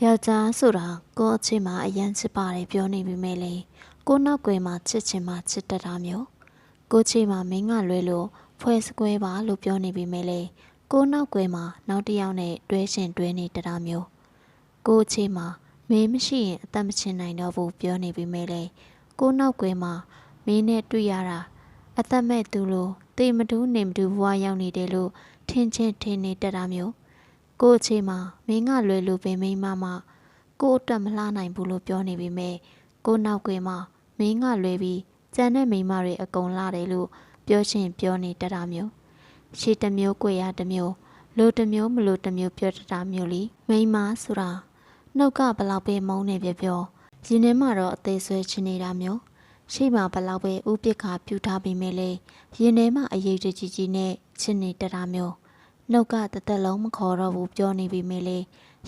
ယောက်ျားဆိုတာကိုယ့်အချစ်မှာအရန်ချစ်ပါတယ်ပြောနေပြီမဲ့လေကိုနောက်ွယ်မှာချစ်ချင်မှချစ်တတ်တာမျိုးကိုချီမှာမင်းကလွဲလို့ဖွဲ့စကွဲပါလို့ပြောနေပြီမဲ့လေကိုနောက်ွယ်မှာနောက်တစ်ယောက်နဲ့တွဲရှင်တွဲနေတတ်တာမျိုးကိုချီမှာမင်းမရှိရင်အသက်မချင်နိုင်တော့ဘူးပြောနေပြီမဲ့လေကိုနောက်ွယ်မှာမင်းနဲ့တွေ့ရတာအသက်မဲ့သူလို့တေမတူးနေမတူးဘဝရောက်နေတယ်လို့ထင်ချင်းထင်နေတတ်တာမျိုးကိုအချိန်မှာမင်းကလွယ်လို့ပင်မိမမကိုအတွက်မလှနိုင်ဘူးလို့ပြောနေပေမဲ့ကိုနောက်ွယ်မှာမင်းကလွယ်ပြီးကြံတဲ့မိမတွေအကုန်လာတယ်လို့ပြောချင်းပြောနေတတ်တာမျိုးရှေ့တစ်မျိုးကိုရတစ်မျိုးလိုတစ်မျိုးမလိုတစ်မျိုးပြောတတ်တာမျိုးလीမိမဆိုတာနှုတ်ကဘလောက်ပဲမုန်းနေပြပြောရင်ထဲမှာတော့အသေးဆွဲချင်နေတာမျိုးရှေ့မှာဘလောက်ပဲဥပိ္ပခာပြူထားပြီးမဲ့လေရင်ထဲမှာအရေးတကြီးကြီးနဲ့ချင်နေတတ်တာမျိုးနှုတ်ကတသက်လုံးမခေါ်တော့ဘူးပြောနေပြီမေလေ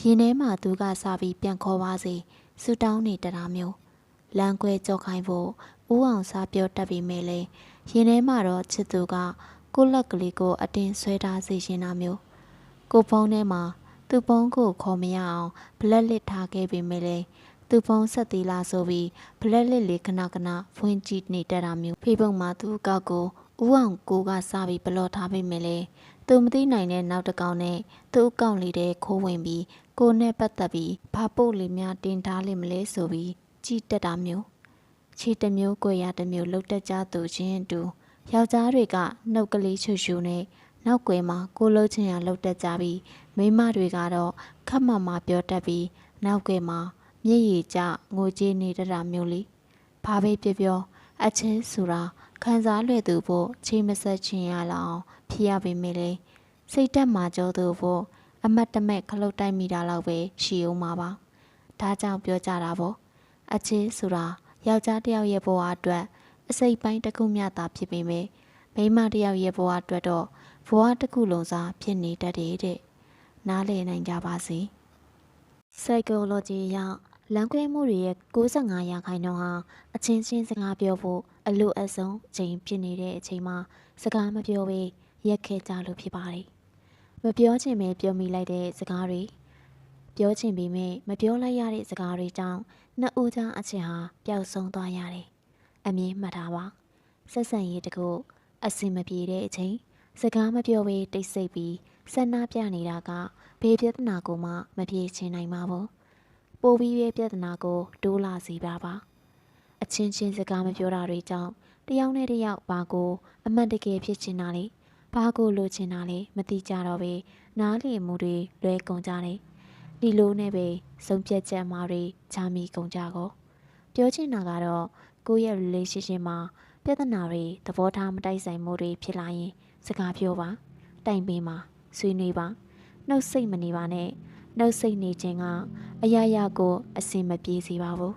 ရင်ထဲမှာသူကစားပြီးပြန်ခေါ်ပါစေဆူတောင်းနေတတာမျိုးလမ်းခွဲကြောက်ခိုင်းဖို့ဦးအောင်စားပြောတတ်ပြီမေလေရင်ထဲမှာတော့ချစ်သူကကိုလက်ကလေးကိုအတင်းဆွဲထားစေရှင်တာမျိုးကိုဖုန်းထဲမှာသူ့ဖုန်းကိုခေါ်မရအောင်ဘလက်လစ်ထားခဲ့ပြီမေလေသူ့ဖုန်းဆက်သေးလားဆိုပြီးဘလက်လစ်လေးခဏခဏဖွင့်ကြည့်နေတတ်တာမျိုးဖေးပုံမှာသူ့အကောက်ကိုဦးအောင်ကိုကစားပြီးဘလော့ထားပြီမေလေသူမသိနိုင်တဲ့နောက်တစ်ကောင်နဲ့သူ့အကောင့်လေးတဲ့ခိုးဝင်ပြီးကိုနဲ့ပတ်သက်ပြီးဘာပို့လေးများတင်ထားလိမ့်မလဲဆိုပြီးကြည်တက်တာမျိုးခြေတစ်မျိုးကိုရတစ်မျိုးလှုပ်တက်ကြသူချင်းတူယောက်ျားတွေကနှုတ်ကလေးချူချူနဲ့နောက်ွယ်မှာကိုလှုပ်ချင်ရလှုပ်တက်ကြပြီးမိန်းမတွေကတော့ခက်မှမှပြောတတ်ပြီးနောက်ွယ်မှာမျက်ရည်ကျငိုကြည်နေတတ်တာမျိုးလीဘာပဲပြောအချင်းဆိုတာခံစားလွယ်သူဖို့ခြေမဆက်ချင်ရလောက်ဖြစ်ရပေမဲ့လေစိတ်တက်မှာကြောသူဖို့အမတ်တမဲ့ခလုတ်တိုက်မိတာလောက်ပဲရှိအောင်မှာပါဒါကြောင့်ပြောကြတာပေါ့အချင်းဆိုတာယောက်ျားတစ်ယောက်ရဲ့ဘဝအတွက်အစိတ်ပိုင်းတစ်ခုမျှသာဖြစ်ပေမဲ့မိန်းမတစ်ယောက်ရဲ့ဘဝအတွက်တော့ဘဝတစ်ခုလုံးစားဖြစ်နေတတ်တယ်တဲ့နားလည်နိုင်ကြပါစေ psychology အရလမ်းခွဲမှုတွေရဲ့65%ဟာအချင်းချင်းစကားပြောဖို့အလိုအဆုံးအချိန်ဖြစ်နေတဲ့အချိန်မှာစကားမပြောဘဲရက်ခဲ့ကြလို့ဖြစ်ပါတယ်။မပြောချင်ပဲပြောမိလိုက်တဲ့စကားတွေပြောချင်ပေမဲ့မပြောလိုက်ရတဲ့စကားတွေကြောင့်နှစ်ဦးကြားအချင်းဟာပျောက်ဆုံးသွားရတယ်။အမြင်မှတ်ထားပါ။ဆက်ဆံရေးတကူအဆင်မပြေတဲ့အချိန်စကားမပြောဘဲတိတ်ဆိတ်ပြီးဆန္ဒပြနေတာကဘေးပြဿနာကိုမှမပြေချင်နိုင်ပါဘူး။ပိုပြီးပြဿနာကိုတိုးလာစေပါအချင်းချင်းစကားမပြောတာတွေကြောင့်တယောက်နဲ့တယောက်ဘာကိုအမှန်တကယ်ဖြစ်ချင်တာလေဘာကိုလိုချင်တာလဲမသိကြတော့ပဲနားလည်မှုတွေလွဲကုန်ကြတယ်ဒီလိုနဲ့ပဲဆုံးဖြတ်ချက်မှာတွေချာမိကုန်ကြကောပြောချင်တာကတော့ကိုယ့်ရဲ့ relationship မှာပြဿနာတွေသဘောထားမတိုက်ဆိုင်မှုတွေဖြစ်လာရင်စကားပြောပါတိုင်ပင်ပါဆွေးနွေးပါနှုတ်ဆိတ်မနေပါနဲ့နှုတ်ဆိတ်နေခြင်းကအရာရာကိုအစင်မပြေစေပါဘူး